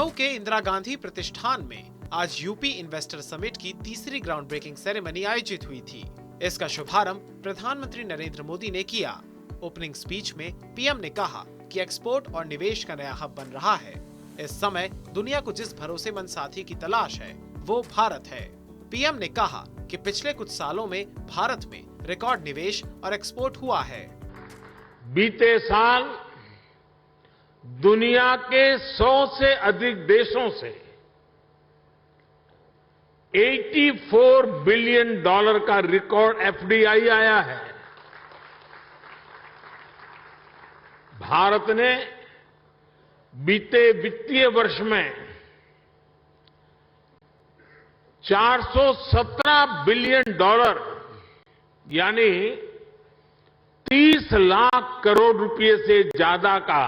लखनऊ के इंदिरा गांधी प्रतिष्ठान में आज यूपी इन्वेस्टर समिट की तीसरी ग्राउंड ब्रेकिंग सेरेमनी आयोजित हुई थी। इसका शुभारंभ प्रधानमंत्री नरेंद्र मोदी ने किया। ओपनिंग स्पीच में पीएम ने कहा कि एक्सपोर्ट और निवेश का नया हब बन रहा है। इस समय दुनिया को जिस भरोसेमंद साथी की तलाश है वो भारत है। पीएम ने कहा कि पिछले कुछ सालों में भारत में रिकॉर्ड निवेश और एक्सपोर्ट हुआ है। बीते साल दुनिया के 100 से अधिक देशों से $84 बिलियन का रिकॉर्ड एफडीआई आया है। भारत ने बीते वित्तीय वर्ष में $417 बिलियन यानी 30 लाख करोड़ रुपए से ज्यादा का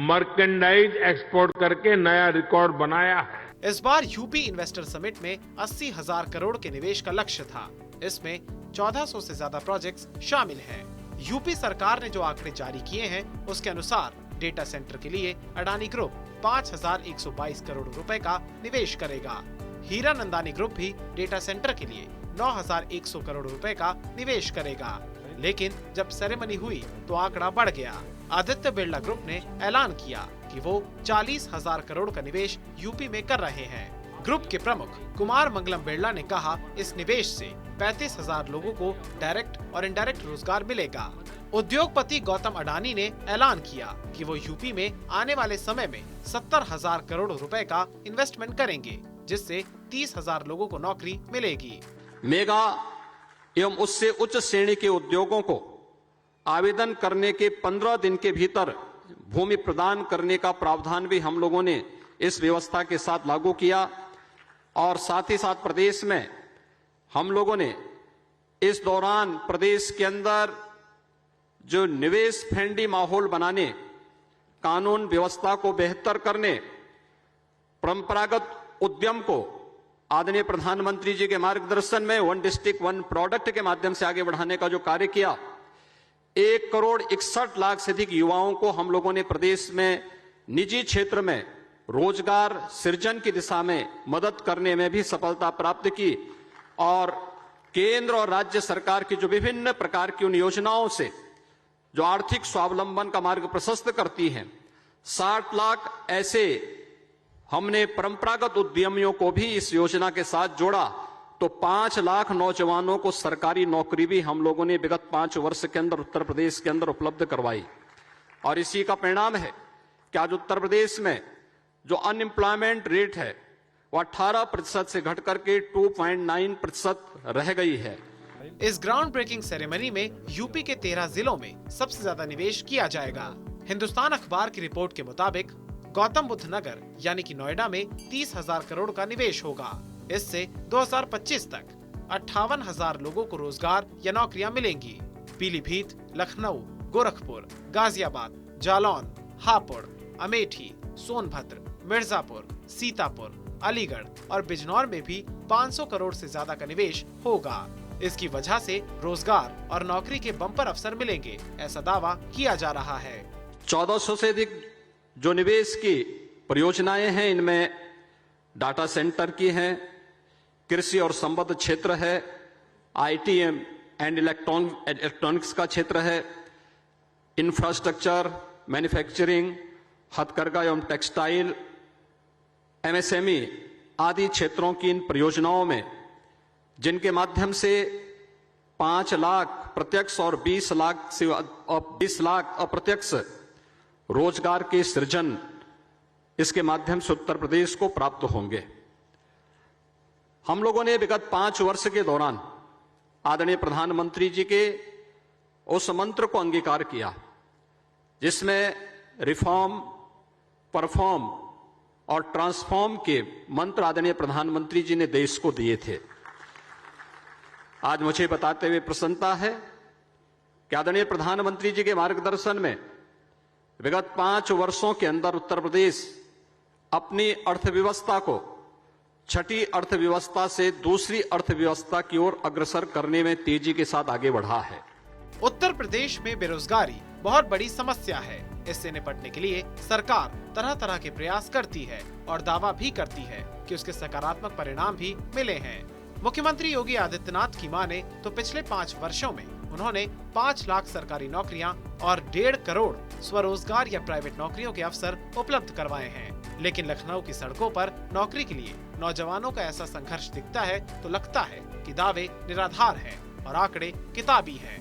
मर्केंडाइज एक्सपोर्ट करके नया रिकॉर्ड बनाया है। इस बार यूपी इन्वेस्टर समिट में 80,000 करोड़ के निवेश का लक्ष्य था। इसमें 1400 से ज्यादा प्रोजेक्ट्स शामिल हैं। यूपी सरकार ने जो आंकड़े जारी किए हैं उसके अनुसार डेटा सेंटर के लिए अडानी ग्रुप 5,122 करोड़ रुपए का निवेश करेगा। हीरा नंदानी ग्रुप भी डेटा सेंटर के लिए 9,100 करोड़ रुपए का निवेश करेगा। लेकिन जब सेरेमनी हुई तो आंकड़ा बढ़ गया। आदित्य बिरला ग्रुप ने ऐलान किया कि वो 40,000 करोड़ का निवेश यूपी में कर रहे हैं। ग्रुप के प्रमुख कुमार मंगलम बिरला ने कहा, इस निवेश से 35,000 लोगों को डायरेक्ट और इनडायरेक्ट रोजगार मिलेगा। उद्योगपति गौतम अडानी ने ऐलान किया कि वो यूपी में आने वाले समय में 70,000 करोड़ रुपए का इन्वेस्टमेंट करेंगे, जिससे 30,000 लोगों को नौकरी मिलेगी। मेगा एवं उससे उच्च श्रेणी के उद्योगों को आवेदन करने के 15 दिन के भीतर भूमि प्रदान करने का प्रावधान भी हम लोगों ने इस व्यवस्था के साथ लागू किया और साथ ही साथ प्रदेश में हम लोगों ने इस दौरान प्रदेश के अंदर जो निवेश फ्रेंडली माहौल बनाने, कानून व्यवस्था को बेहतर करने, परंपरागत उद्यम को आदरणीय प्रधानमंत्री जी के मार्गदर्शन में 1 डिस्ट्रिक्ट 1 प्रोडक्ट के माध्यम से आगे बढ़ाने का जो कार्य किया, 1,61,00,000 से अधिक युवाओं को हम लोगों ने प्रदेश में निजी क्षेत्र में रोजगार सृजन की दिशा में मदद करने में भी सफलता प्राप्त की और केंद्र और राज्य सरकार की जो विभिन्न प्रकार की उन योजनाओं से जो आर्थिक स्वावलंबन का मार्ग प्रशस्त करती हैं, 60 लाख ऐसे हमने परंपरागत उद्यमियों को भी इस योजना के साथ जोड़ा, तो 5 लाख नौजवानों को सरकारी नौकरी भी हम लोगों ने विगत 5 वर्ष के अंदर उत्तर प्रदेश के अंदर उपलब्ध करवाई। और इसी का परिणाम है कि आज उत्तर प्रदेश में जो अनएम्प्लॉयमेंट रेट है वो 18% से घट करके 2.9% रह गई है। इस ग्राउंड ब्रेकिंग सेरेमनी में यूपी के 13 जिलों में सबसे ज्यादा निवेश किया जाएगा। हिंदुस्तान अखबार की रिपोर्ट के मुताबिक गौतम बुद्ध नगर यानी कि नोएडा में 30,000 करोड़ का निवेश होगा। इससे 2025 तक 58,000 लोगों को रोजगार या नौकरियां मिलेंगी। पीलीभीत, लखनऊ, गोरखपुर, गाजियाबाद, जालौन, हापुड़, अमेठी, सोनभद्र, मिर्जापुर, सीतापुर, अलीगढ़ और बिजनौर में भी 500 करोड़ से ज्यादा का निवेश होगा। इसकी वजह से रोजगार और नौकरी के बम्पर अवसर मिलेंगे, ऐसा दावा किया जा रहा है। 1400 से अधिक जो निवेश की परियोजनाएं हैं, इनमें डाटा सेंटर की हैं, कृषि और संबद्ध क्षेत्र है, आईटी एंड इलेक्ट्रॉनिक्स का क्षेत्र है, इंफ्रास्ट्रक्चर, मैन्युफैक्चरिंग, हथकरघा एवं टेक्सटाइल, एमएसएमई आदि क्षेत्रों की इन परियोजनाओं में जिनके माध्यम से 5 लाख प्रत्यक्ष और 20 लाख अप्रत्यक्ष रोजगार के सृजन इसके माध्यम से उत्तर प्रदेश को प्राप्त होंगे। हम लोगों ने विगत 5 वर्ष के दौरान आदरणीय प्रधानमंत्री जी के उस मंत्र को अंगीकार किया जिसमें रिफॉर्म, परफॉर्म और ट्रांसफॉर्म के मंत्र आदरणीय प्रधानमंत्री जी ने देश को दिए थे। आज मुझे बताते हुए प्रसन्नता है कि आदरणीय प्रधानमंत्री जी के मार्गदर्शन में विगत 5 वर्षों के अंदर उत्तर प्रदेश अपनी अर्थव्यवस्था को छठी अर्थव्यवस्था से दूसरी अर्थव्यवस्था की ओर अग्रसर करने में तेजी के साथ आगे बढ़ा है। उत्तर प्रदेश में बेरोजगारी बहुत बड़ी समस्या है। इससे निपटने के लिए सरकार तरह तरह के प्रयास करती है और दावा भी करती है कि उसके सकारात्मक परिणाम भी मिले हैं। मुख्यमंत्री योगी आदित्यनाथ की माने तो पिछले 5 वर्षों में उन्होंने 5 लाख सरकारी नौकरियां और 1.5 करोड़ स्वरोजगार या प्राइवेट नौकरियों के अवसर उपलब्ध करवाए हैं। लेकिन लखनऊ की सड़कों पर नौकरी के लिए नौजवानों का ऐसा संघर्ष दिखता है तो लगता है कि दावे निराधार हैं और आंकड़े किताबी हैं।